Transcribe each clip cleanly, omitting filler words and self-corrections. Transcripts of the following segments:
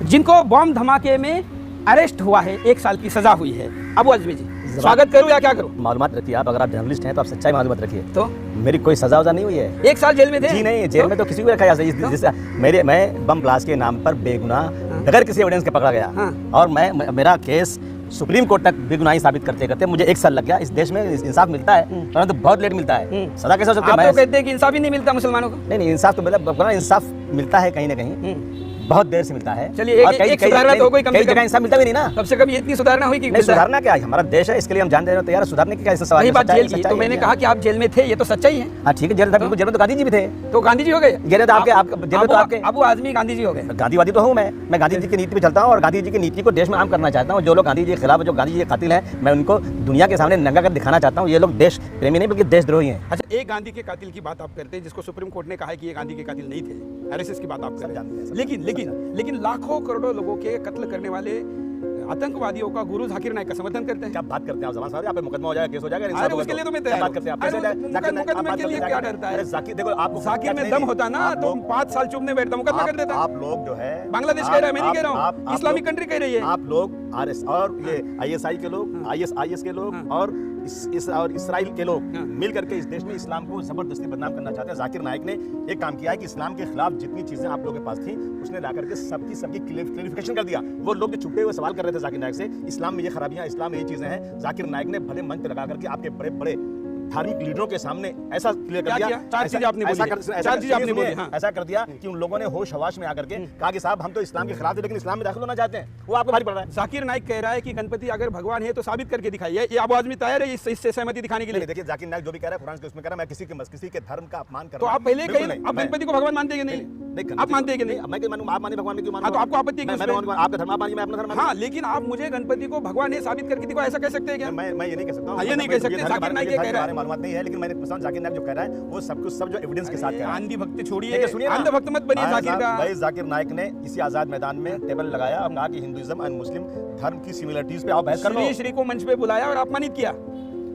जिनको बॉम्ब धमाके में अरेस्ट हुआ है, 1 साल की सजा हुई है। अबू आजमी जी, स्वागत करूं या क्या करूं? मालूमात रखिए आप, अगर आप जर्नलिस्ट हैं तो आप सच्चाई मालूमात रखिए। तो मेरी कोई सजा वजा नहीं हुई है। 1 साल जेल में थे? जी नहीं, जेल में तो किसी को रखा जा सकता। मैं बम ब्लास्ट के नाम पर बेगुनाह बगैर किसी एविडेंस के पकड़ा गया और मेरा केस सुप्रीम कोर्ट तक बेगुनाही साबित करते करते मुझे 1 साल लग गया। इस देश में इंसाफ मिलता है परंतु बहुत लेट मिलता है। सजा कैसे हो सकती है? आप तो कहते हैं कि इंसाफ ही नहीं मिलता मुसलमानों को। नहीं, इंसाफ तो मतलब इंसाफ मिलता है कहीं ना कहीं, बहुत देर से मिलता है। चलिए एक सुधारना तो कोई कम से कम इंसाफ मिलता भी नहीं ना। कम से कम ये इतनी सुधारना हुई कि नहीं, सुधारना क्या है, हमारा देश है, इसके लिए हम जान देना तैयार है। सुधारने की क्या सवाल है? बात जेल की, तो मैंने कहा कि आप जेल में थे, ये तो सच्चाई है। हाँ ठीक है, जेल में तो गांधी जी भी थे। तो गांधी जी हो गए जेल तो आपके अबू आजमी गांधी जी हो गए। गांधीवादी तो हूँ मैं गांधी जी की नीति पे चलता हूँ और गांधी जी की नीति को देश में आम करना चाहता हूँ। जो लोग गांधी जी के खिलाफ, जो गांधी जी के कातिल हैं, मैं उनको दुनिया के सामने नंगा कर दिखाना चाहता हूँ। ये लोग देश प्रेमी नहीं बल्कि देशद्रोही हैं। अच्छा, एक गांधी के कातिल की बात आप करते हैं जिसको सुप्रीम कोर्ट ने कहा है कि ये गांधी के कातिल नहीं थे, आरएसएस की बात आप कर जानते हैं। लेकिन लाखों करोड़ों लोगों के कत्ल करने वाले आतंकवादियों का गुरु जाकिर नाइक का समर्थन करते हैं। क्या बात करते हैं आप? जमान साहब, यहाँ पे मुकदमा हो जाएगा, केस हो जाएगा। अरे उसके लिए तो मैं तैयार बात करते हैं आप। मुकदमे के लिए क्या डरता है? जाकिर देखो, आपको जाकिर में दम होता ना तो 5 साल चुप नहीं बैठता, मुकदमा कर देता। आप लोग जो है बांग्लादेश कह रहा है, मैं नहीं कह रहा हूँ, इस्लामिक कंट्री कह रही है। आप लोग आरएस और ये आईएसआई के लोग, आईएस के लोग और इस्राइल के लोग मिल करके इस देश में इस्लाम को जबरदस्ती बदनाम करना चाहते हैं। जाकिर नाइक ने एक काम किया है कि इस्लाम के खिलाफ जितनी चीजें आप लोगों के पास थी उसने ला करके सबकी क्लैरिफिकेशन कर दिया। वो लोग जो छुपे हुए सवाल कर रहे थे जाकिर नाइक से, इस्लाम में ये खराबियां, इस्लाम में ये चीजें हैं, जाकिर नाइक ने भले मंच पे लगा करके आपके बड़े बड़े धार्मिक लीडरों के सामने ऐसा क्लियर कर दिया, ऐसा कर दिया कि उन लोगों ने होश हवाश में आकर के कहा कि साहब हम तो इस्लाम के खिलाफ थे लेकिन इस्लाम में दाखिल होना चाहते हैं। वो आपको भारी पड़ रहा है। जाकिर नाइक कह रहा है कि गणपति अगर भगवान है तो साबित करके दिखाइए। ये अबू आजमी तैयार है इससे सहमति दिखाने के लिए? देखिए, जाकिर नाइक जो भी कह रहा है कुरान के उसमें कह रहा है मैं किसी के धर्म का अपमान कर तो आप पहले कहिए, आप गणपति को भगवान मानते हैं कि नहीं? आप मानते हैं कि नहीं? मैं मानूं, आप माने भगवान में क्यों मानूं? तो आपको आपत्ति है? आपका धर्म आप मानिए, मैं अपना धर्म। हाँ, लेकिन आप मुझे गणपति को भगवान है साबित करके दिखाओ, ऐसा कह सकते हैं क्या? मैं ये नहीं कह सकता। ये नहीं कह सकते। जाकिर नाइक ये कह रहा है, मालूमात नहीं है, लेकिन मैंने जाकिर नाइक जो कह रहा है वो सब कुछ सब जो एविडेंस के साथ कह रहा है। अंधी भक्ति छोड़िए, अंध भक्त मत बनिए जाकिर का। भाई जाकिर नाइक ने इसी आजाद मैदान में टेबल लगाया और कहा कि हिंदुइज्म और मुस्लिम धर्म की सिमिलरिटीज पे आप बहस कर लो। श्री को मंच पे बुलाया और अपमानित किया।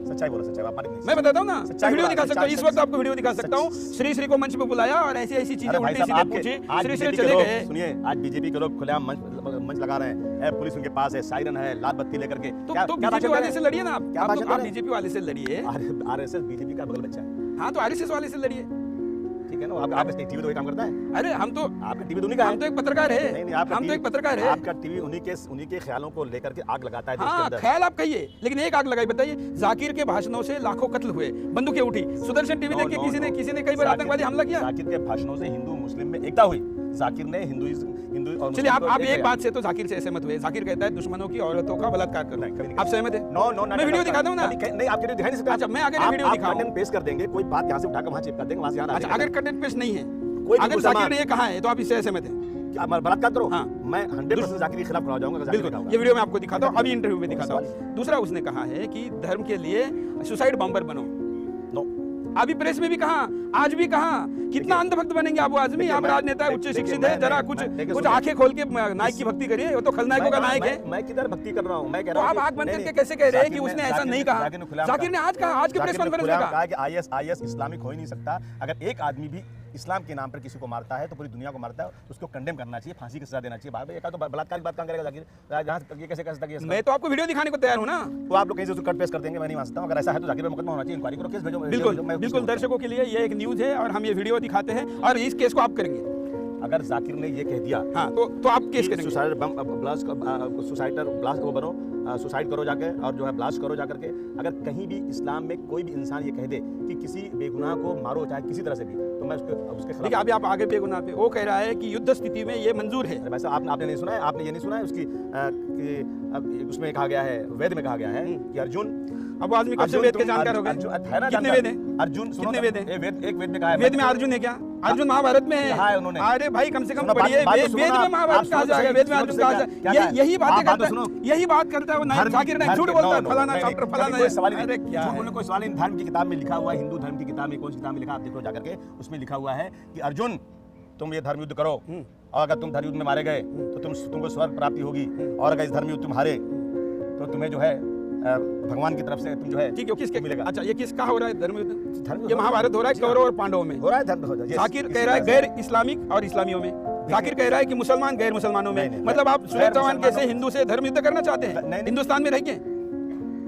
सच्चाई बोलो, सच्चाई अपमानित नहीं। मैं बताता हूँ ना, वीडियो दिखा सकता हूँ, इस वक्त आपको वीडियो दिखा सकता हूँ। श्री को मंच पे बुलाया और ऐसी चीजें उल्टी सीधे पूछी। श्री चले गए। सुनिए, आज बीजेपी के लोग खुलेआम मंच लगा रहे हैं, पुलिस उनके पास है, सायरन है, लाल बत्ती लेकर के। तो बीजेपी वाले से लड़िए ना आप, बीजेपी वाले से लड़िए। आरएसएस बीजेपी का बगल बच्चा है। हाँ, तो आरएसएस वाले से लड़िए, ठीक है ना? आप टीवी तो काम करता है। अरे हम तो आपका टीवी उन्हीं का है। हम तो एक पत्रकार है। नहीं, हम तो एक पत्रकार है। आपका टीवी उन्हीं के ख्यालों को लेकर के आग लगाता है। हाँ, ख्याल आप कहिए, लेकिन एक आग लगाई। बताइए, जाकिर के भाषणों से लाखों कत्ल हुए, बंदूकें उठी। सुदर्शन टीवी देख के किसी ने कई बार आतंकवादी हमला किया। जाकिर के भाषणों से हिंदू मुस्लिम में एकता हुई। जाकिर ने हिंदू और चलिए, आप एक बात से तो जाकिर से सहमत हुए। जाकिर कहता है दुश्मनों की औरतों का बलात्कार करना है। आप सहमत है? नो, मैं वीडियो दिखाता हूँ ना। नहीं, आप वीडियो दिखा नहीं सकते। अच्छा, मैं अगर वीडियो दिखाऊं, कंटेंट पेश कर देंगे, कोई बात यहाँ से उठाकर वहाँ चिपका देंगे, वहाँ से यहाँ। अच्छा, अगर कंटेंट पेश नहीं है, अगर जाकिर ने ये कहा है तो आप इससे सहमत हैं? आप बलात्कार करो। हाँ, मैं 100% जाकिर के खिलाफ खड़ा हो जाऊंगा। बिल्कुल, ये वीडियो मैं आपको दिखाता हूँ, अभी इंटरव्यू में दिखाता हूँ। दूसरा, उसने कहा है कि धर्म के लिए सुसाइड बॉम्बर बनो। अभी प्रेस में भी कहा, आज भी कहा। कितना अंधभक्त बनेंगे अबू आजमी? आप राजनेता है, उच्च शिक्षित है, जरा कुछ आंखें खोल के नायक की भक्ति करिए। वो तो खलनायकों का नायक है। मैं किधर भक्ति कर रहा हूँ? मैं कह रहा हूँ, आप आंख बंद करके कैसे कह रहे हैं कि उसने ऐसा नहीं कहा? जाकिर ने आज कहा, आज के प्रेस कॉन्फ्रेंस में कहा कि आईएस इस्लामिक हो ही नहीं सकता। अगर एक आदमी भी इस्लाम के नाम पर किसी को मारता है तो पूरी दुनिया को मारता है, उसको कंडेम करना चाहिए, फांसी की सजा देना चाहिए। भाई तो बलात्कार की बात कहाँ करेगा जाकिर? ये कैसे कर सकता है? मैं तो आपको वीडियो दिखाने को तैयार हूँ ना। तो आप लोग कहीं से उसको कट पेश कर देंगे, मैं नहीं मान सकता हूँ। अगर ऐसा है तो जाकिर पे मुकदमा होना चाहिए, इंक्वायरी करो, केस भेजो। बिल्कुल, दर्शकों के लिए ये एक न्यूज़ है और हम ये वीडियो दिखाते हैं और इस केस को आप करेंगे। अगर जाकिर ने ये कह दिया, हाँ, तो आप केस करेंगे। सुसाइड ब्लास्ट वो बनो, सुसाइड करो जाके और जो है ब्लास्ट करो जाकर के। अगर कहीं भी इस्लाम में कोई भी इंसान ये कह दे कि किसी बेगुनाह को मारो चाहे किसी तरह से भी, तो मैं उसके खिलाफ। अभी आप आगे बेगुनाह पे वो कह रहा है कि युद्ध स्थिति में ये मंजूर है। वैसे आपने नहीं सुना है? आपने ये नहीं सुना है उसकी उसमें कहा गया है, वेद में कहा गया है कि अर्जुन। अबू आजमी कब से वेद के जानकार हो गए? कितने वेद हैं? अर्जुन कितने वेद हैं? एक वेद में कहा है। वेद में अर्जुन है क्या? अर्जुन महाभारत में है उन्होंने। अरे भाई, कम से कम पढ़िए। वेद में महाभारत कहा जाएगा, वेद में अर्जुन कहा जाएगा। यही बातें करता है, यही बात करता है वो जाकिर नाइक। झूठ बोलता है, फलाना चैप्टर फलाना। कोई सवाल नहीं, कोई सवाल नहीं। धर्म की किताब में लिखा हुआ है, हिंदू धर्म की किताब में, कौन सी किताब में लिखा आप देखो जाकर के। उसमें लिखा हुआ है कि अर्जुन तुम ये धर्म युद्ध करो और अगर तुम धर्म युद्ध में मारे गए तो तुमको स्वर्ग प्राप्ति होगी, और अगर इस धर्म युद्ध तुम हारे तो तुम्हें जो है भगवान की तरफ से तुम जो है ठीक है। किसके मिलेगा? अच्छा, ये किसका हो रहा है धर्म युद्ध? ये महाभारत हो रहा है कौरव और पांडवों में। हो रहा है धर्म। जाकिर कह रहा है गैर इस्लामिक और इस्लामियों में। जाकिर कह रहा है कि मुसलमान गैर मुसलमानों में, मतलब आप सूरज चौहान कैसे हिंदू से धर्म युद्ध करना चाहते हैं हिंदुस्तान में रह के?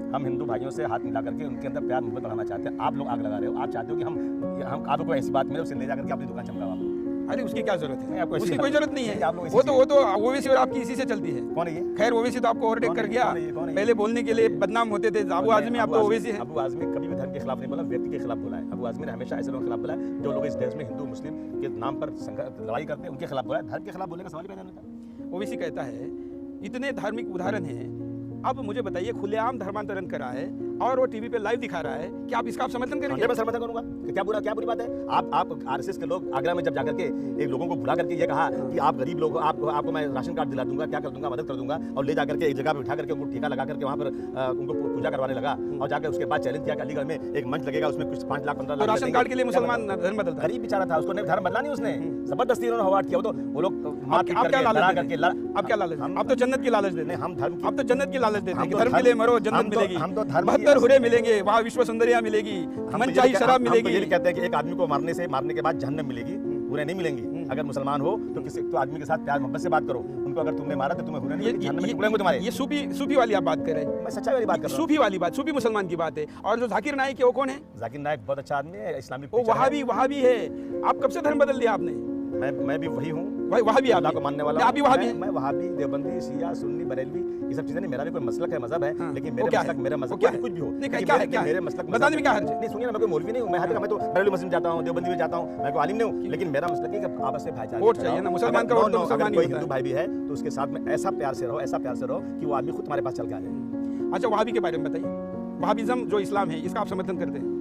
हम हिंदू भाइयों से हाथ मिला करके उनके अंदर प्यार मोहब्बत बढ़ाना चाहते हैं। आप लोग आग लगा रहे हो, आप चाहते हो कि हम आपको ऐसी बात मिले, उसे ले जाकर के अपनी दुकान चमकाओ आप। अरे उसकी क्या जरूरत है? आपको उसकी कोई जरूरत नहीं है। आप लोग वो तो ओवैसी और आपकी इसी से चलती है। कौन है ये? खैर ओवैसी तो आपको ओवरटेक कर गया, कौन है? पहले बोलने के लिए बदनाम होते थे अबू आजमी, आप तो ओवैसी है। अबू आजमी कभी भी धर्म के खिलाफ नहीं बोला, व्यक्ति के खिलाफ बोला है। अबू आजमी ने हमेशा ऐसे लोगों के खिलाफ बोला है जो लोग इस देश में हिंदू मुस्लिम के नाम पर लड़ाई करते हैं, उनके खिलाफ बोला है। धर्म के खिलाफ बोलने का सवाल ही पैदा नहीं होता। ओवैसी कहता है इतने धार्मिक उदाहरण हैं, अब मुझे बताइए खुलेआम धर्मांतरण करा है और वो टीवी पे लाइव दिखा रहा है कि आप इसका आप समर्थन करेंगे? मैं समर्थन करूंगा। क्या बुरी बात है? आप आरएसएस के लोग आगरा में जब जाकर के एक लोगों को बुला करके ये कहा कि आप गरीब लोग हो, आपको मैं राशन कार्ड दिला दूंगा, क्या कर दूंगा, मदद कर दूंगा, और ले जाकर के एक जगह पे उठा करके उनको टीका लगा करके वहां पर उनको पूजा करवाने लगा, और जाकर उसके बाद चैलेंज किया कि अलीगढ़ में एक मंच लगेगा, उसमें कुछ 5 लाख 15 लाख राशन कार्ड के लिए मुसलमान धर्म बदलता है। गरीब बेचारा था, उसको धर्म बदला नहीं, उसने जबरदस्ती उन्होंने हवाट किया। वो लोग आप क्या लालच? आप तो जन्नत की लालच देते हैं। हम धर्म आप तो जन्नत की लालच देते हैं कि धर्म के लिए मरो जन्नत मिलेगी, हम तो धर्म 72 हुरे मिलेंगे, वहाँ विश्व सुंदरियां मिलेगी, मनचाही शराब मिलेगी। ये कहते हैं कि एक आदमी को मारने के बाद जहन्नम मिलेगी, हुरें नहीं मिलेंगी। अगर मुसलमान हो तो किसी तो आदमी के साथ प्यार मोहब्बत से बात करो, उनको अगर तुमने मारा तो तुम्हें हुरें नहीं, जहन्नम में टुकड़ेंगे तुम्हारे। ये सूफी वाली आप बात कर रहे हैं? मैं सच्चाई वाली बात कर रहा हूं। सूफी वाली बात, सूफी मुसलमान की बात है। और जो जाकिर नाइक है वो कौन है? जाकिर नाइक बहुत अच्छा आदमी है, इस्लामिक वो वहाँ भी है। आप कब से धर्म बदल दिया आपने? मैं भी वही हूँ, वहाँ भी अल्लाह को मानने वाला। आप भी वहाँ भी? मैं वहाबी, देवबंदी, शिया, सुन्नी, बरेलवी, ये सब चीजें नहीं। मेरा भी कोई मसलक है, मजहब है, लेकिन मेरा मसलक कुछ भी हो, मेरे मसलक बताने में क्या हर्ज है? नहीं सुनिए, मैं कोई मौलवी नहीं हूँ, मैं तो बरेलवी मस्जिद जाता हूँ, देवबंदी में जाता हूँ, मैं कोई आलिम नहीं हूँ, लेकिन मेरा मसलक है कि आपस में भाईचारा वोट चाहिए ना, मुसलमान का वोट तो मुसलमान ही होता है। हिंदू भाई भी है तो उसके साथ में ऐसा प्यार से रहो कि वो आदमी खुद तुम्हारे पास चल के आ जाए। अच्छा वहाबी के बारे में बताइए, वहाबिज्म जो इस्लाम है इसका आप समर्थन करते हैं?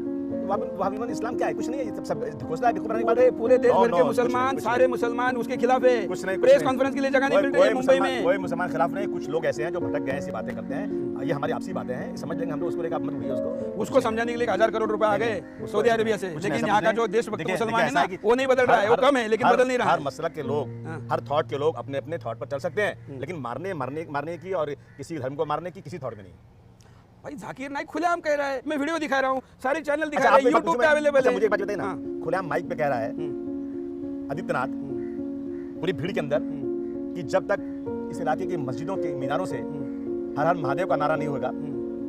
वहाबी इस्लाम क्या है? कुछ नहीं है, सब घोषणा है। पूरे देश भर के मुसलमान, सारे मुसलमान उसके खिलाफ है। कुछ नहीं, प्रेस कॉन्फ्रेंस के लिए जगह नहीं मिल रही है मुंबई में। कोई मुसलमान खिलाफ नहीं। कुछ लोग ऐसे हैं जो भटक गए, ऐसी बातें करते हैं, ये हमारी आपसी बातें हैं, समझ लेंगे हम लोग, उसको लेकर मत भूलिए उसको समझाने के लिए 1000 करोड़ रुपए आ गए सऊदी अरेबिया से, लेकिन यहाँ का जो देशभक्त मुसलमान है ना वो नहीं बदल रहा है, वो कम है लेकिन बदल नहीं रहा है। हर मसलक के लोग, हर थॉट के लोग अपने अपने थॉट पर चल सकते हैं, लेकिन मारने की और किसी धर्म को मारने की किसी थॉट में नहीं। भाई जाकिर नाइक खुलेआम कह रहा है, मैं वीडियो दिखा रहा हूँ, सारे चैनल दिखा रहे हैं, YouTube पे अवेलेबल है। मुझे एक बात बताइए ना, खुलेआम माइक पे कह रहा है आदित्यनाथ पूरी भीड़ के अंदर कि जब तक इस इलाके की मस्जिदों के मीनारों से हर हर महादेव का नारा नहीं होगा,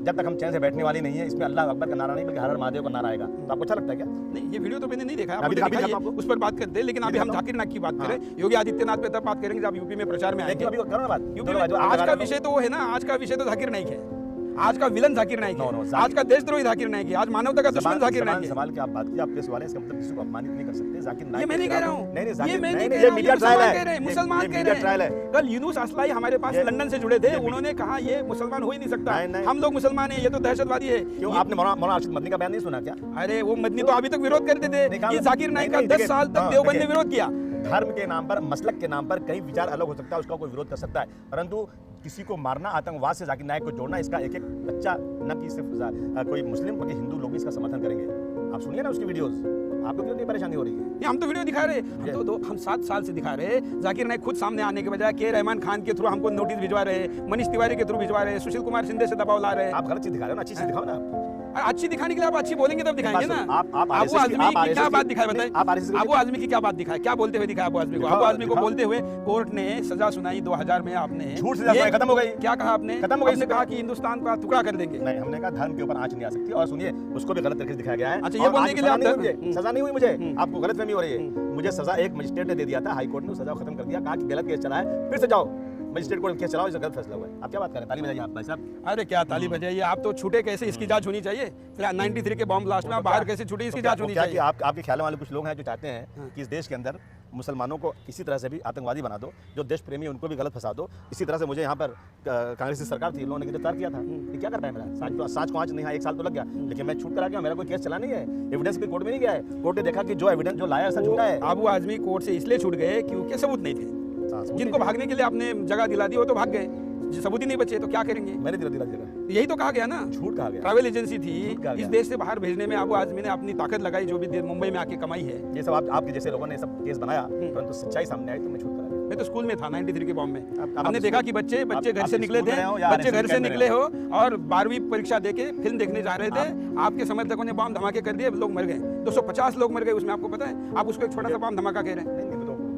जब तक हम चैन से बैठने वाली नहीं है, इसमें अल्लाह अकबर का नारा नहीं बल्कि हर हर महादेव का नारा आएगा। तो आपको अच्छा लगता है क्या? नहीं, ये वीडियो तो मैंने नहीं देखा, आप उस पर बात करते हैं, लेकिन अभी हम जाकिर नाइक की बात करें, योगी आदित्यनाथ पे तब बात करेंगे जब यूपी में प्रचार में आएंगे। अभी करो ना बात, यूपी में आज का विषय तो वो है ना, आज का विषय तो जाकिर नाइक है, आज का विलन जाकिर नाइक है, आज का देशद्रोही जाकिर नाइक है, आज मानवता का दुश्मन जाकिर नाइक है। सवाल की आप बात की, आप प्रेस वाले, इसका मतलब किसी को अपमानित नहीं कर सकते। जाकिर नाइक ये मैं नहीं कह रहा हूं, ये मीडिया ट्रायल है, मुसलमान कह रहे हैं। कल यूनुस असलाई हमारे पास लंदन से जुड़े थे, उन्होंने कहा ये मुसलमान हो ही नहीं सकता, हम लोग मुसलमान हैं, ये तो दहशतवादी है। क्यों आपने मौलाना अरशद मदनी का बयान नहीं सुना क्या? अरे वो मदनी तो अभी तक विरोध करते थे, ये जाकिर नाइक का 10 साल तक देवबंद ने विरोध किया। धर्म के नाम पर, मसलक के नाम पर कई विचार अलग हो सकता है, उसका कोई विरोध कर सकता है, परंतु किसी को मारना, आतंकवाद से जाकिर नाइक को जोड़ना, इसका एक एक बच्चा, न कि सिर्फ कोई मुस्लिम बल्कि हिंदू लोग भी इसका समर्थन करेंगे। आप सुनिए ना उसकी वीडियोस, आपको क्यों नहीं परेशानी हो रही है? हम तो वीडियो दिखा रहे, हम 7 साल से दिखा रहे। जाकिर नाइक खुद सामने आने के बजाय के रहमान खान के थ्रू हमको नोटिस भिजवा रहे, मनीष तिवारी के थ्रू भिजवा रहे, सुशील कुमार शिंदे से दबाव ला रहे। आप गलत चीज दिखा रहे हो ना, अच्छी चीज दिखाओ ना। अच्छी दिखाने के लिए आप अच्छी बोलेंगे तब दिखाएंगे ना। आप अबू आजमी की क्या बात दिखाई बताएं? अबू आजमी की क्या बात दिखाई, क्या बोलते हुए दिखाया अबू आजमी को? अबू आजमी को बोलते हुए कोर्ट ने सजा सुनाई 2000 में, आपने झूठ सजा खत्म हो गई। क्या कहा आपने? खत्म हो गई। कहा कि हिंदुस्तान का टुकड़ा कर देंगे। नहीं, हमने कहा धर्म के ऊपर आंच नहीं आ सकती। और सुनिए, उसको भी गलत तरीके से दिखाया गया है। अच्छा, ये बोलने के लिए आप सजा नहीं हुई मुझे, आपको गलतफहमी हो रही है। मुझे सजा एक मजिस्ट्रेट ने दे दिया था, हाई कोर्ट ने सजा खत्म कर दिया, कहा कि गलत केस चला है, फिर से जाओ मजिस्ट्रेट कोर्ट केस चलाओ, इसका गलत फैसला हुआ है। आप क्या बात कर रहे हैं? ताली बजाइए आप भाई साहब। अरे क्या ताली बजाइए, आप तो छूटे कैसे, इसकी जांच होनी चाहिए। 93 के बॉम्ब ब्लास्ट में बाहर कैसे छूटे, इसकी जांच होनी चाहिए। आपके ख्याल वाले कुछ लोग हैं जो चाहते हैं कि इस देश के अंदर मुसलमानों को किसी तरह से भी आतंकवादी बना दो, जो देश प्रेमी उनको भी गलत फंसा दो। इसी तरह से मुझे यहाँ पर कांग्रेस की सरकार थी, लोगों ने गिरफ्तार किया था। ये क्या कर पाए? मेरा साँच को आँच नहीं, 1 साल तो लग गया, लेकिन मैं छूट कर आ गया, मेरा कोई केस चला नहीं है, एविडेंस भी कोर्ट में नहीं गया है। कोर्ट ने देखा कि जो एविडेंस जो लाया सब झूठा है। अबू आजमी कोर्ट से इसलिए छूट गए क्योंकि सबूत नहीं थे, जिनको भागने के लिए आपने जगह दिला दी वो तो भाग गए, सबूत ही नहीं बचे तो क्या करेंगे? मैंने दिला जगह, यही तो कहा गया ना, झूठ कहा गया। ट्रैवल एजेंसी थी, इस देश से बाहर भेजने में अबू आजमी ने अपनी ताकत लगाई, जो भी मुंबई में आके कमाई है। ये सब आपके जैसे लोगों ने सब केस बनाया, परंतु सच्चाई सामने आई तो मैं छूट करा। मैं तो स्कूल में था 93 के बॉम्ब में, हमने देखा कि बच्चे घर से निकले थे, बच्चे घर से निकले हो और 12वीं परीक्षा देके फिल्म देखने जा रहे थे, आपके समर्थकों ने बॉम्ब धमाके कर दिए, लोग मर गए, 250 लोग मर गए उसमें, आपको पता है? आप उसको एक छोटा सा बॉम्ब धमाका कह रहे हैं।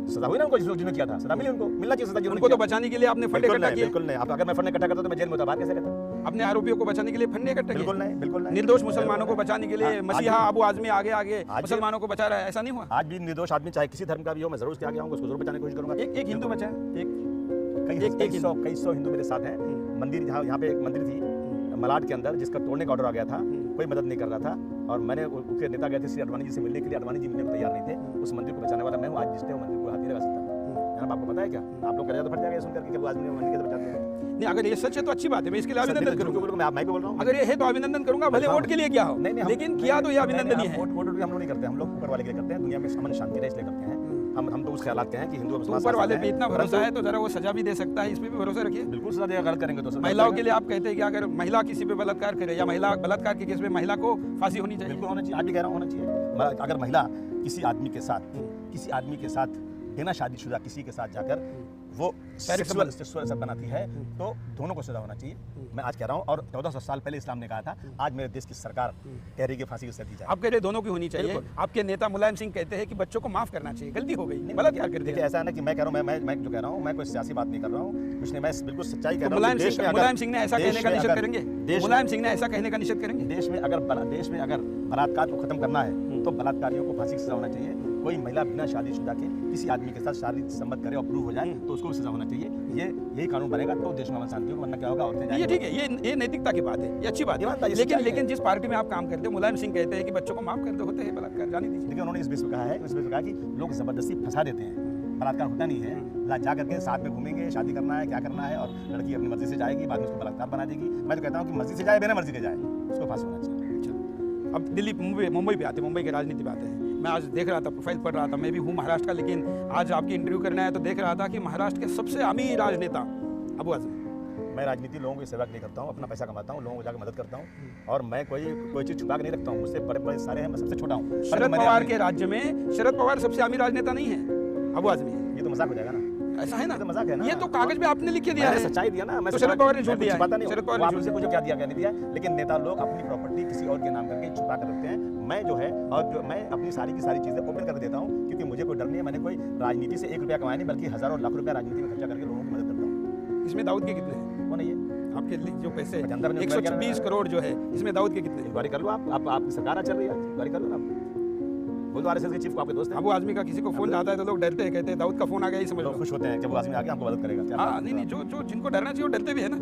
सजा हुई ना उनको जिन्होंने किया था, सजा मिली उनको, मिलना चाहिए सजा जिन्होंने उनको तो किया। बचाने के लिए आपने फंड बिल्कुल इकट्ठा नहीं, किए, बिल्कुल नहीं। आप अगर मैं फंड इकट्ठा करता तो मैं जेल में होता, बाहर कैसे रहता? अपने आरोपियों को बचाने के लिए फंड इकट्ठा किए, बिल्कुल नहीं, बिल्कुल नहीं। निर्दोष मुसलमानों को बचाने के लिए आज मसीहा भी- अबू आजमी आगे आगे आज भी- मुसलमानों को बचा रहा है, ऐसा नहीं हुआ? आज भी निर्दोष आदमी चाहे किसी धर्म का भी हो, मैं जरूर उसके आगे आऊंगा, उसको जरूर बचाने की कोशिश करूंगा। एक हिंदू बचा है, कई सौ हिंदू मेरे साथ हैं। मंदिर यहाँ पे एक मंदिर थी मलाड के अंदर, जिसका तोड़ने का ऑर्डर आ गया था, कोई मदद नहीं कर रहा था, और मैंने उनके नेता गए थे श्री अडवाणी जी से मिलने के लिए, अडवाणी जी मिलने को तैयार नहीं थे। उस मंदिर को बचाने वाला मैं हूँ, आज जिसने वो मंदिर को हाथ नहीं लगा सकता। जनाब आपको पता है क्या? आप लोग करेगा तो फट जाएगा सुनकर कि वो आदमी ने मंदिर कैसे बचा दिया। नहीं अगर ये सच है तो अच्छी बात है, मैं इसके लिए अभिनंदन करूंगा। मैं भी बोल रहा हूँ, अगर ये है तो अभिनंदन करूंगा, भले वोट के लिए क्या हो, नहीं, लेकिन किया तो ये अभिनंदन ही है। वोट हम लोग नहीं करते, हम लोग ऊपर वाले के लिए करते हैं। दुनिया में अमन शांति रहे इसलिए करते हैं। हम तो उस ख्यालात के हैं कि हिंदू और मुसलमान ऊपर वाले साथ पे हैं। इतना भरोसा है तो जरा वो सजा भी दे सकता है, इस पे भी भरोसा रखिए। बिल्कुल सजा देगा, गलत करेंगे तो सजा महिलाओं देगा। के लिए आप कहते हैं कि अगर महिला किसी पे बलात्कार करे या महिला बलात्कार के केस में महिला को फांसी होनी चाहिए। बिल्कुल होना चाहिए, आज भी कह रहा हूँ होना चाहिए। अगर महिला किसी आदमी के साथ बिना शादीशुदा किसी के साथ जाकर वो सेक्सुअल बनाती है तो दोनों को सजा होना चाहिए। मैं आज कह रहा हूँ, और 1400 साल पहले इस्लाम ने कहा था, आज मेरे देश की सरकार कह रही है कि फांसी की सजा दी जाए। आप कह रहे दोनों की होनी चाहिए। आपके नेता मुलायम सिंह कहते हैं कि बच्चों को माफ करना चाहिए, गलती हो गई, बलात्कार कर देखिए दिया। ऐसा है ना कि मैं कह रहा हूँ, मैं जो कह रहा हूँ, मैं कोई सियासी बात नहीं कर रहा हूँ, कुछ नहीं, मैं बिल्कुल सच्चाई कह रहा हूँ। मुलायम सिंह ने ऐसा कहने का निषेध करेंगे? मुलायम सिंह ने ऐसा कहने का निषेध करेंगे? देश में अगर बलात्कार को खत्म करना है तो बलात्कारियों को फांसी की सजा होना चाहिए। कोई महिला बिना शादीशुदा के किसी आदमी के साथ शारीरिक संबंध करे और प्रूव हो जाए तो उसको भी सजा होना चाहिए। यही कानून बनेगा तो देश में अमन शांति होगी, वरना क्या होगा, औरतें ये जाएंगी। ठीक है, ये नैतिकता की बात है, ये अच्छी बात ईमानदारी है। से लेकिन चाहिए। लेकिन जिस पार्टी में आप काम करते हैं, मुलायम सिंह कहते हैं कि बच्चों को माफ कर दो, होते हैं बलात्कार, जाने दीजिए। देखिए उन्होंने इस बीच में कहा कि लोग जबरदस्ती फंसा देते हैं, बलात्कार होता नहीं है। जा करके साथ में घूमेंगे, शादी करना है, क्या करना है, और लड़की अपनी मर्जी से जाएगी, बाद में उसको बलात्कार बना देगी। मैं तो कहता हूँ कि मर्जी से जाए, बिना मर्जी के जाए, उसको फांसी होना चाहिए। अब दिल्ली मुंबई पे आते हैं, मुंबई की राजनीति पे आते हैं। मैं आज देख रहा था, प्रोफाइल पढ़ रहा था, मैं भी हूँ महाराष्ट्र का, लेकिन आज आपकी इंटरव्यू करना है तो देख रहा था कि महाराष्ट्र के सबसे अमीर राजनेता अबू आजमी। मैं राजनीति लोगों की सेवा नहीं करता हूँ, अपना पैसा कमाता हूँ, लोगों को जाकर मदद करता हूँ, और मैं कोई चीज़ छुपा के नहीं रखता हूँ। मुझसे बड़े सारे हैं, मैं सबसे छोटा हूँ। शरद पवार के राज्य में शरद पवार सबसे अमीर राजनेता नहीं है, अबू आजमी है। ये तो मजाक हो जाएगा ना, ऐसा है ना? ये तो मजाक है ना। ये तो कागज पे आपने लिख के दिया मैंने है। सच्चाई दिया ना। मैं तो शरद पवार ने झूठ दिया है। छुपाता नहीं हूँ। शरद पवार वो ने आपसे पूछो क्या दिया क्या नहीं दिया, लेकिन नेता लोग अपनी प्रॉपर्टी किसी और के नाम करके छुपा कर रखते हैं। मैं जो है, और जो मैं अपनी सारी की सारी चीज़ें ओपन कर देता हूँ, क्योंकि मुझे कोई डर नहीं है। मैंने कोई राजनीति से 1 रुपया कमाया नहीं, बल्कि हज़ारों लाख रुपया राजनीति में खर्चा करके लोगों की मदद करता हूँ। इसमें दाऊद के कितने हैं? वो नहीं है, आपके जो पैसे अंदर में 126 करोड़ जो है, इसमें दाऊद के कितने हैं? इंक्वायरी कर लो आप आपकी सरकार चल रही है, इंक्वायरी कर लो ना। बोल दो आरएसएस के चीफ को, आपके दोस्त हैं। अबू आजमी का किसी को फोन आता है तो लोग डरते हैं, कहते हैं दाऊद का फोन आ गया, ही समझ लो। लोग खुश होते हैं जब वो आदमी आके हमको मदद करेगा। क्या हाँ, नहीं, जो जिनको डरना चाहिए वो डरते भी है ना।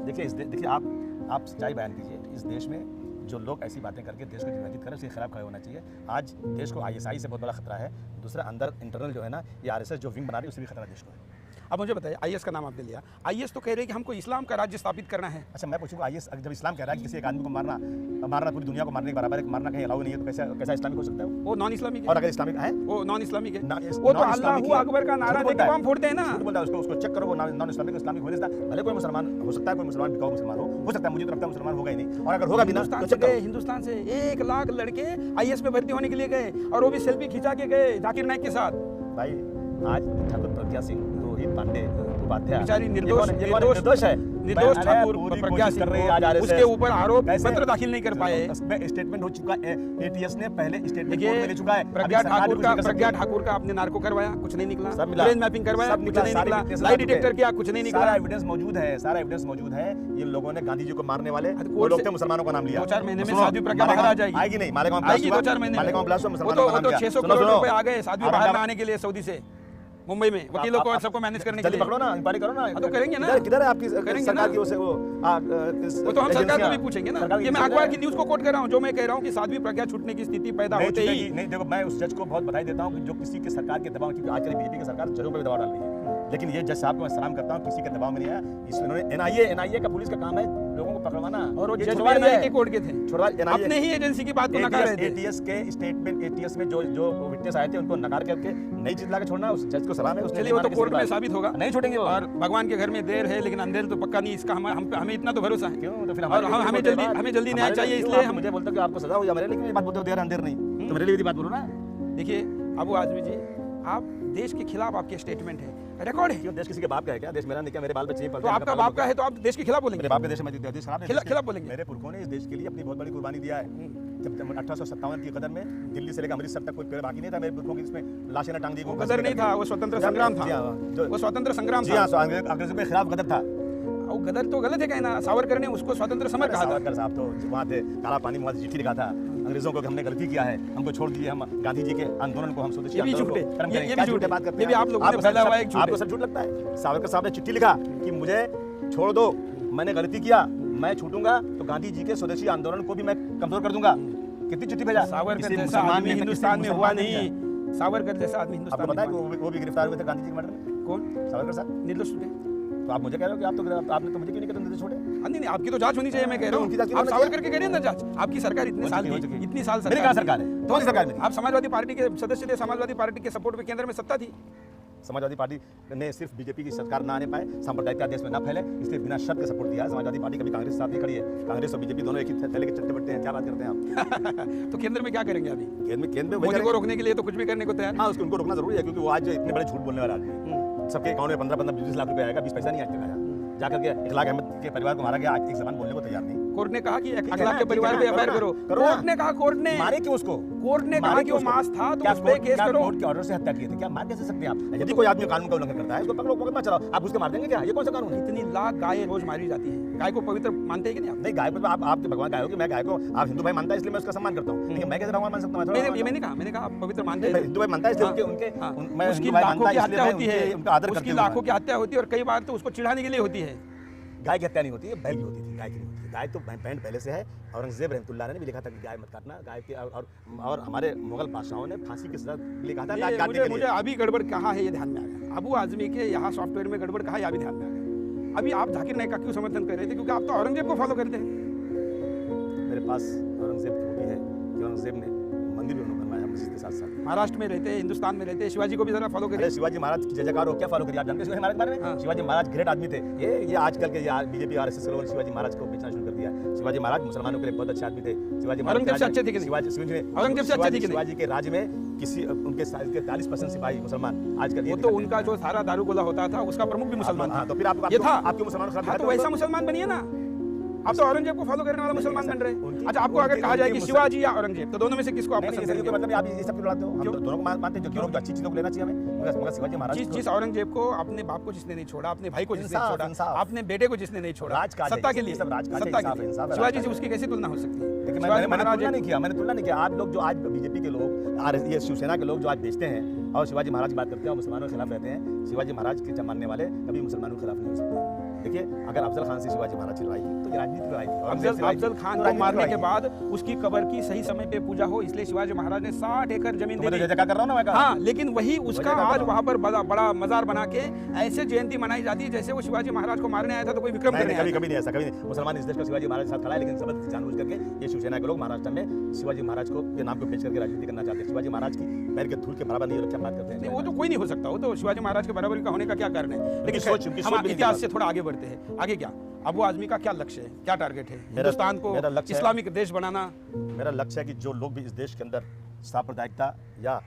देखिए आप सच्चाई बयान कीजिए। इस देश में जो लोग ऐसी बातें करके देश को विभाजित करें, उसके खिलाफ खड़े होना चाहिए। आज देश को आईएसआई से बहुत बड़ा खतरा है। दूसरा अंदर इंटरनल जो है ना, ये आरएसएस जो विंग बना रही है, उससे भी खतरा देश को है। अब मुझे बताइए, आईएस का नाम आपने लिया, आईएस तो कह रहे हैं कि हमको इस्लाम का राज्य स्थापित करना है। अच्छा, मैं पूछूंगा, आईएस जब इस्लाम कह रहा है कि किसी एक आदमी को मारना पूरी दुनिया को मारने के बराबर है, मारना कहीं अलाउ नहीं है, तो कैसा इस्लामिक हो सकता है वो नॉन इस्लामिक है। और अगर इस्लामिक है, वो नॉन इस्लामिक है, वो वो तो अल्लाहू अकबर का नारा देके बम फोड़ते हैं ना। बोलता है उसको चेक करो, वो नॉन इस्लामिक इस्लामिक हो सकता है। भले कोई मुसलमान हो सकता है, कोई मुसलमान बिकाऊ मुसलमान हो सकता है, मुझे तो लगता है मुसलमान होगा ही नहीं। और अगर होगा भी ना तो चेक करो। हिंदुस्तान से 1 लाख लड़के आईएएस में भर्ती होने के लिए गए, और वो भी सेल्फी खिंचा के गए जाकिर नाइक के साथ। भाई आज ठाकुर प्रज्ञा सिंह, रोहित पांडे, उपाध्याय, बेचारी निर्दोष है। निर्दोष ठाकुर प्रज्ञा सिंह को उसके ऊपर आरोप पत्र दाखिल नहीं कर पाए। उसमें स्टेटमेंट हो चुका है, एटीएस ने पहले स्टेटमेंट देखिए, ले चुका है। प्रज्ञा ठाकुर का आपने नार्को करवाया, कुछ नहीं निकला। सब मिला, ब्रेन मैपिंग करवाया, कुछ नहीं निकला। लाई डिटेक्टर किया, कुछ नहीं निकला। सारा एविडेंस मौजूद है। इन लोगों ने गांधी जी को मारने वाले वो लोग थे, मुसलमानों का नाम लिया। 2-4 महीने में साध्वी प्रज्ञा बाहर आ जाएगी। आएगी नहीं, मालेगांव आएगी 2-4 महीने में। वो तो 600 करोड़ रुपए आ गए साध्वी बाहर आने के लिए सऊदी से, मुंबई में वकीलों को सबको मैनेज करने के लिए। पकड़ो ना, इंक्वायरी करो ना। तो करेंगे ना। किधर है आपकी सरकार की? वो तो हम सरकार को भी पूछेंगे ना। ये मैं अखबार की न्यूज़ को कोट कर रहा हूँ, जो मैं कह रहा हूँ कि साध्वी प्रज्ञा छूटने की स्थिति पैदा होते ही। नहीं, देखो मैं उस जज को बहुत बधाई देता हूँ कि जो किसी के सरकार के दबाव, क्योंकि आजकल बीजेपी की सरकार जजों पर भी दबाव डाल रही है, लेकिन ये जज साहब को मैं सलाम करता हूँ, किसी के दबाव में नहीं आया। इसमें एनआईए का पुलिस का काम है लोगों को पकड़वाना, और वो जज एनआईए के कोर्ट के थे, अपने ही एजेंसी की बात को नकार रहे थे। एटीएस के स्टेटमेंट, एटीएस में जो विटनेस आए थे उनको नकार करके नई चीज लाके छोड़ना, उस जज को सलाम है। चलिए, वो तो कोर्ट में साबित होगा, नहीं छोड़ेंगे वो। और भगवान के घर में देर है लेकिन अंधेर तो पक्का नहीं, इसका हमें इतना तो भरोसा है। क्यों? तो फिर और हमें जल्दी न्याय चाहिए, इसलिए हम मुझे बोलते कि आपको सजा हो जाए, मेरे लिए क्यों बात बोलते हो देर अंधेर नहीं? तो मेरे लिए भी बात बोलो ना। देखिए अबू आजमी जी, आप देश के खिलाफ आपके स्टेटमेंट है, रिकॉर्ड है। क्यों देश किसी के बाप का है क्या? देश मेरा नहीं क्या? मेरे बाल बच्चे तो आपका बाप का है तो आप देश के खिलाफ बोलेंगे? मेरे बाप के देश में देश खराब है। खिलाफ बोलेंगे? मेरे पुरखों ने इस देश के लिए अपनी बहुत बड़ी कुर्बानी दिया है। जब 1857 की कदर में दिल्ली से लेकर अमृतसर तक कोई पेड़ बाकी नहीं था मेरे पुरखों की, इसमें लाशें न टांग दी। गदर नहीं था, वो स्वतंत्र संग्राम था। वो स्वतंत्र संग्राम जी हाँ, अंग्रेजों के खिलाफ गदर था। वो गदर तो गलत है कहना, सावरकर ने उसको स्वतंत्र समर कहा था। सावरकर साहब तो वहाँ थे, काला पानी में चिट्ठी लिखा था अंग्रेजों को कि हमने गलती किया है, हमको छोड़ दीजिए, हम गांधी जी के आंदोलन को हम स्वदेशी आंदोलन को कर्म करेंगे। क्या झूठे बात करते हैं? ये भी आप लोगों ने फैला हुआ है एक झूठ। आपको सब झूठ लगता है? सावरकर साहब ने चिट्ठी लिखा कि मुझे छोड़ दो, मैंने गलती किया, मैं छूटूंगा तो गांधी जी के स्वदेशी आंदोलन को भी मैं कमजोर कर दूंगा। कितनी चिट्ठी भेजा? सावरकर जैसा आदमी हिंदुस्तान में हुआ नहीं। सावरकर जैसा आदमी हिंदुस्तान में, आपको पता है वो भी गिरफ्तार हुए थे गांधी जी के मर्डर में। कौन? सावरकर साहब निर्दोष थे। तो आप मुझे कह रहे हो कि आपने तो मुझे क्यों नहीं कहते निर्दोष छोड़े? नहीं, आपकी तो जांच होनी चाहिए, मैं कह रहा हूँ। आप सावरकर के कह रहे हैं ना जांच, आपकी सरकार इतनी साल मेरी कहाँ सरकार है? कौन सी सरकार में? आप समाजवादी पार्टी के सदस्य थे, समाजवादी पार्टी के सपोर्ट में केंद्र में सत्ता थी। समाजवादी पार्टी ने सिर्फ बीजेपी की सरकार ना आने पाए, सांप्रदायिकता देश में ना फैले, इसलिए बिना शर्त के सपोर्ट दिया। समाजवादी पार्टी कभी कांग्रेस के साथ ही खड़ी है। कांग्रेस और बीजेपी दोनों एक ही थैले के चट्टे बट्टे हैं। क्या बात करते हैं आप? तो केंद्र में क्या करेंगे अभी? केंद्र में मोदी को रोकने के लिए तो कुछ भी करने को तैयार। हाँ, उसको उनको रोकना जरूरी है, क्योंकि वो आज इतने बड़े झूठ बोलने वाला आदमी। सबके अकाउंट में 15-20 लाख रुपए आएगा, 20 पैसा नहीं आज तक आया। जाकर के इखलाक अहमद के परिवार को मारा गया, एक जबान बोलने को तैयार नहीं। कोर्ट ने कहा कि इखलाक के परिवार पे एफआईआर करो। कोर्ट ने कहा, कोर्ट ने मारे क्यों उसको? कोर्ट ने कहा कि वो मास था तो उस पे केस करो। कोर्ट के ऑर्डर से हत्या की थी, क्या मार कैसे सकते हैं आप? यदि कोई आदमी कानून का उल्लंघन करता है, उसको पकड़ो, पकड़ मत चलाओ, आप उसके मार देंगे क्या? ये कौन सा कानून है? इतनी लाख गाय रोज मारी जाती है। गाय को पवित्र मानते हैं कि नहीं आप? नहीं, गाय को आप भगवान गाय हो कि मैं गाय को, आप हिंदू भाई मानता है इसलिए मैं उसका सम्मान करता हूँ, लेकिन मैं कैसे भगवान मान सकता हूँ? मैंने कहा, आप पवित्र मानते हैं, हिंदू भाई मानता है इसलिए उनके मैं उसकी लाखों की हत्या होती है, उनका आदर करते हैं, उसकी लाखों की हत्या होती है और कई बार तो उसको चिढ़ाने के लिए होती है। गाय की हत्या नहीं होती है, बैल की होती थी, गाय की नहीं होती है। गाय तो बैंड पहले से है। औरंगजेब रहमतुल्लाह ने भी लिखा था कि गाय मत काटना, गाय के और हमारे मुगल बादशाहों ने फांसी के सजा लिखा था। मुझे अभी गड़बड़ कहाँ है ये ध्यान में आ गया। अबू आजमी के यहाँ सॉफ्टवेयर में गड़बड़ कहाँ है, अभी ध्यान में आ गया। अभी आप जाकिर नाइक का क्यों समर्थन कर रहे थे? क्योंकि आप तो औरंगजेब को फॉलो करते हैं। मेरे पास औरंगजेब की खूबी है कि औरंगजेब ने मंदिर भी बनवाया मस्जिद के साथ साथ। महाराष्ट्र में रहते हैं, हिंदुस्तान में रहते हैं, शिवाजी को भी जरा फॉलो करिए। शिवाजी महाराज की जयकार हो, क्या फॉलो करिए? आप जानते हैं शिवाजी महाराज के बारे में? हाँ। शिवाजी महाराज ग्रेट आदमी थे। ये आजकल के बीजेपी आरएसएस के लोगों ने शिवाजी महाराज को बेचना शुरू कर दिया। शिवाजी महाराज मुसलमानों के लिए बहुत अच्छे आदमी थे। शिवाजी औरंगजेब से अच्छे थे कि शिवाजी के राज्य में किसी उनके 40% सिपाही मुसलमान। आजकल वो तो उनका जो सारा दारू गोला होता था उसका प्रमुख भी मुसलमान था। तो फिर आपके मुसलमान तो वैसा मुसलमान बनिए ना। आप तो औरंगजेब को फॉलो करने वाला मुसलमान बन रहे हैं। अच्छा, आपको अगर कहा जाए कि शिवाजी या औरंगजेब, तो दोनों में से किसको आप पसंद करेंगे? मतलब आप ये सब क्यों लड़ाते हो? हम तो दोनों को मानते हैं, जो क्यों अच्छी चीजों को लेना चाहिए हमें। मगर शिवाजी महाराज जिस औरंगजेब को अपने बाप को जिसने नहीं छोड़ा, अपने भाई को जिसने छोड़ा, अपने बेटे को जिसने नहीं छोड़ा, सत्ता के लिए, सत्ता के लिए शिवाजी से उसकी कैसी तुलना हो सकती है? लेकिन मैंने तुलना नहीं किया। आप लोग जो आज बीजेपी के लोग, ये शिवसेना के लोग जो आज बेचते हैं और शिवाजी महाराज की बात करते हैं और मुसलमानों के खिलाफ रहते हैं, शिवाजी महाराज के मानने वाले कभी मुसलमानों के खिलाफ नहीं हो सकते। देखिए, अगर अफजल खान से शिवाजी महाराज की लड़ाई थी तो ये राजनीतिक लड़ाई थी। अफजल खान को मारने के बाद उसकी कब्र की सही समय पे पूजा हो, इसलिए शिवाजी महाराज ने 60 एकड़ जमीन दे दी। कर रहा हूं ना मैं। हाँ, लेकिन वही उसका आज वहां पर बड़ा मजार बना के ऐसे जयंती मनाई जाती है जैसे वो शिवाजी महाराज को मारने आया था तो कोई विक्रम करने आया था। कभी नहीं ऐसा, कभी नहीं। मुसलमान इस देश का शिवाजी महाराज के साथ खड़ा है, लेकिन जबरदस्ती जानबूझ करके ये शिवसेना के लोग महाराष्ट्र में शिवाजी महाराज को के नाम को बेच करके राजनीति करना चाहते हैं। शिवाजी महाराज की पैर के धूल के बराबर नहीं रखा बात करते हैं। वो तो कोई नहीं हो सकता, वो तो शिवाजी महाराज के बराबर का होने का क्या कारण है? लेकिन हम इतिहास से थोड़ा आगे बढ़ते हैं। आगे क्या अबू आजमी का क्या लक्ष्य है, क्या टारगेट है? हिंदुस्तान को इस्लामिक देश बनाना। मेरा लक्ष्य है कि जो लोग भी इस देश के अंदर सांप्रदायिकता या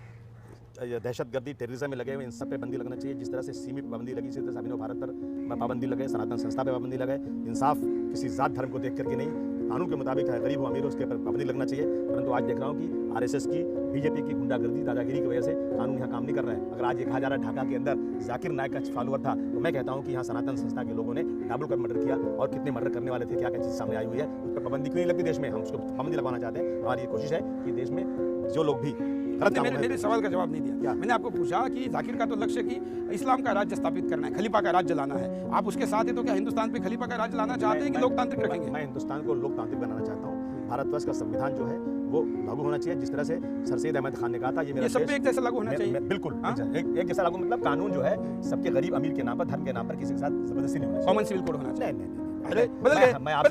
दहशतगर्दी, टेररिज्म में लगे हुए, इन सब पे बंदी लगना चाहिए। जिस तरह से सीमी पे पाबंदी लगी, इसी तरह से अभिनव भारत पर पाबंदी लगे, सनातन संस्था पे पाबंदी लगे। इंसाफ किसी जात धर्म को देख करके नहीं, कानून के मुताबिक है, गरीब हो अमीर हो उसके पर पाबंदी लगना चाहिए। परंतु आज देख रहा हूँ कि आरएसएस की, बीजेपी की गुंडागर्दी, दादागिरी की वजह से कानून यहाँ काम नहीं कर रहा है। अगर आज ये कहा जा रहा है ढाका के अंदर जाकिर नाइक का फॉलोअर था, तो मैं कहता हूँ कि यहाँ सनातन संस्था के लोगों ने डाबल कर मर्डर किया और कितने मर्डर करने वाले थे, क्या क्या चीज़ सामने आई हुई है। उस पर पाबंदी क्यों नहीं लगती देश में? हम उसको पाबंदी लगवाना चाहते हैं। हमारी ये कोशिश है कि देश में जो लोग भी मेरे सवाल का जवाब नहीं दिया। मैंने आपको पूछा कि जाकिर का तो लक्ष्य कि इस्लाम का राज्य स्थापित करना है, खलीफा का राज्य लाना है। आप उसके साथ हैं तो क्या हिंदुस्तान पे खलीफा का राज्य लाना चाहते हैं कि लोकतांत्रिक रखेंगे? मैं हिंदुस्तान को लोकतांत्रिक बनाना चाहता हूँ। भारतवर्ष का संविधान जो है वो लागू होना चाहिए, जिस तरह से सर सैयद अहमद खान ने कहा था, ये सब पे एक जैसा लागू होना चाहिए। बिल्कुल एक जैसा लागू, मतलब कानून जो है सबके गरीब अमीर के नाम पर, धर्म के नाम पर किसी के साथ जबरदस्ती नहीं होना चाहिए। कॉमन सिविल कोड होना चाहिए। नहीं, अरे बदल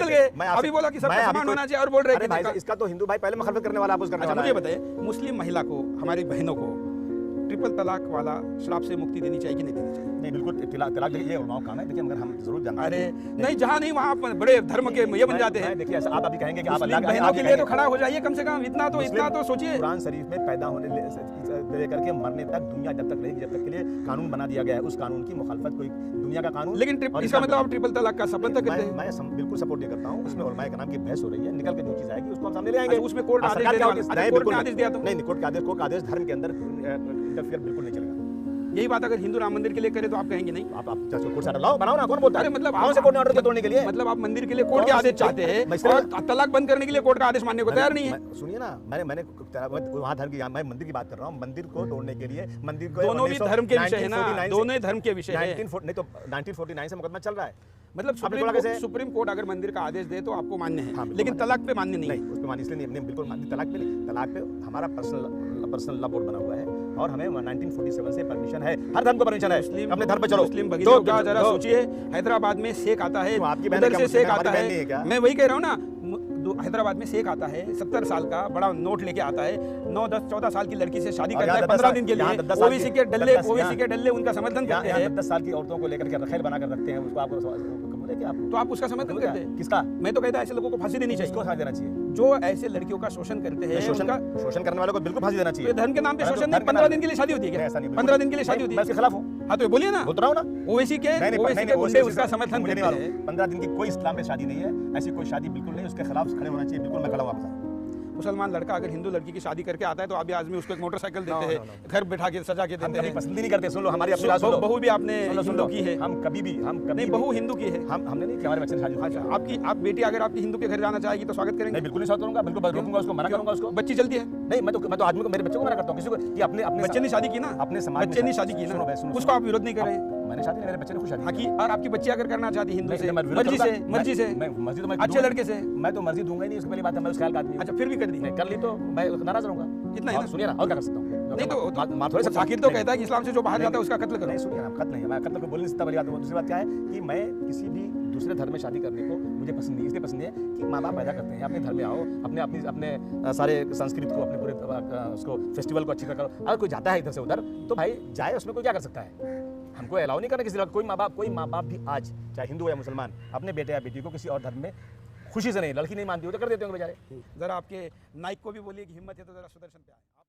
गए। अभी बोला कि सबका समान होना चाहिए और बोल रहे हैं इसका तो हिंदू भाई पहले मुखालफत करने वाला आप उस करने वाला। मुझे बताइए, मुस्लिम महिला को, हमारी बहनों को ट्रिपल तलाक वाला श्राप से मुक्ति देनी चाहिए कि नहीं देनी चाहिए? नहीं बिल्कुल तलाक देखिए ये उलमाओं का काम है। देखिए मगर हम जरूर जानते हैं। अरे नहीं, जहाँ नहीं वहाँ आप बड़े धर्म के ये बन जाते हैं। देखिए ऐसा आप अभी कहेंगे कि आप मुस्लिम अल्लाह बहनों के लिए तो खड़ा हो जाइए कम से कम, इतना तो सोचिए। कुरान शरीफ में पैदा होने से लेकर के मरने तक दुनिया जब तक रहेगी जब तक के लिए कानून बना दिया गया है, उस कानून की मुखालफत कोई दुनिया का कानून। लेकिन इसका मतलब आप ट्रिपल तलाक का समर्थन करते हैं? मैं बिल्कुल सपोर्ट नहीं करता हूँ। उसमें उलमाए कराम की बहस हो रही है, निकल के जो चीज़ आएगी उसको हम सामने ले आएंगे। उसमें कोर्ट आदेश सरकार देने क्या वाला- होगी? अच्छा, नहीं, कोर्ट बिल्कुल ने आदेश दिया तो? नहीं कोर्ट का आदेश धर्म के अंदर इंटरफियर बिल्कुल नहीं चलेगा। यही बात अगर हिंदू राम मंदिर के लिए करे तो आप कहेंगे नहीं? आप कोर्ट से लाओ बनाओ ना, कौन बोलता है? अरे मतलब कौन से कोर्ट ने ऑर्डर तोड़ने के लिए? मतलब आप मंदिर के लिए कोर्ट के आदेश चाहते हैं और तलाक बंद करने के लिए कोर्ट का आदेश मानने को तैयार नहीं है? सुनिए ना, मैंने वहाँ धर्म की, मैं मंदिर की बात कर रहा हूँ। मंदिर को तोड़ने के लिए मंदिर को दोनों भी धर्म के विषय है ना, 1949 दोनों ही धर्म के विषय है। 1949 से मुकदमा चल रहा है। मतलब सुप्रीम कोर्ट अगर मंदिर का आदेश दे तो आपको मान्य है, लेकिन तलाक पे मान्य नहीं है। उस पे मान्य इसलिए नहीं, बिल्कुल मान्य तलाक पे नहीं। तलाक पे हमारा पर्सनल लॉ बोर्ड बना हुआ है और हमें 1947 से परमिशन है, हर धर्म को परमिशन है। अपने धर्म पे चलो। मुस्लिम भगिनियों का जरा सोचिए, हैदराबाद में शेख आता है, उधर से शेख आता है। मैं वही कह रहा हूँ ना, हैदराबाद में शेख आता है 70 साल का बड़ा नोट लेके आता है, 9, 10, 14 साल की लड़की से शादी करता है 15 दिन के लिए। ओबीसी के डल्ले उनका समर्थन करते हैं। 10 साल की औरतों को लेकर के रखेल बनाकर रखते हैं, उसको आपको तो आप उसका समर्थन करते हैं? किसका? मैं तो कहता है ऐसे लोगों को फांसी देनी चाहिए। किसको फांसी देना चाहिए? जो ऐसे लड़कियों का शोषण करते हैं, शोषण करने वालों को बिल्कुल फांसी देना चाहिए। धर्म के नाम पे शोषण नहीं, 15 दिन के लिए शादी होती है क्या? 15 दिन के लिए शादी होती है? मैं इसके खिलाफ हूँ। हाँ तो बोलिए ना, बोल रहा हूँ ना। ओवैसी के गुंडे उसका समर्थन करते हैं। 15 दिन की कोई इस्लाम में शादी नहीं है, ऐसी कोई शादी बिल्कुल नहीं, उसके खिलाफ खड़े होना चाहिए। बिल्कुल मैं खड़ा हूँ। मुसलमान लड़का अगर हिंदू लड़की की शादी करके आता है तो अभी आदमी उसको एक मोटरसाइकिल देते हैं, घर बैठा के सजा के देते हैं। पसंद नहीं करते। सुन लो हमारी अपनी बात सुन लो। बहू भी आपने हिंदू की है? हम कभी नहीं, बहू हिंदू की है। हमने नहीं कि हमारे बच्चे ने शादी। अच्छा, आप बेटी अगर आपकी हिंदू के घर जाना चाहेगी तो स्वागत करेंगे? नहीं बिल्कुल नहीं स्वागत करूंगा, बिल्कुल रोकूंगा उसको, मना करूंगा उसको। बच्ची चलती है? नहीं, मैं तो आदमी को, मेरे बच्चों को मना करता हूँ किसी को कि अपने बच्चे ने शादी की ना, अपने समाज बच्चे ने शादी की ना, उसको आप विरोध नहीं कर रहे हैं? मैंने शादी, मेरे बच्चे ने खुद शादी की। और आपकी बच्ची अगर करना चाहती हिंदू से, मर्जी से मर्जी तो अच्छे लड़के से, मैं तो मर्जी दूंगा ही नहीं, उसकी पहली बात है। मैं उस ख्याल का आदमी। अच्छा, फिर भी कर दी? कर ली तो मैं नाराज रहूंगा। इतना है। सुनिए ना, और क्या कर सकता हूँ? नहीं तो माँ थोड़े साकिर तो कहता है कि इस्लाम से जो बाहर जाता है उसका कत्ल करो। नहीं सुनिए ना, कत्ल नहीं है, मैं कत्ल को बोल नहीं सकता। बड़ी बात। दूसरी बात क्या है कि मैं किसी भी दूसरे धर्म में शादी करने को मुझे पसंद नहीं। इसलिए पसंद है कि माँ बाप पैदा करते हैं, अपने धर्म में आओ, अपने सारे संस्कृत को, अपने पूरे उसको फेस्टिवल को अच्छी तरह करो। अगर कोई जाता है इधर से उधर तो भाई जाए, उसमें कोई क्या कर सकता है? हमको अलाउ नहीं करना किसी तरह। कोई माँ बाप भी आज चाहे हिंदू या मुसलमान अपने बेटे या बेटी को किसी और धर्म में खुशी से नहीं, लड़की नहीं मानती हो तो कर देते होंगे बेचारे। जरा आपके नाइक को भी बोलिए कि हिम्मत है तो जरा सुदर्शन पे आए।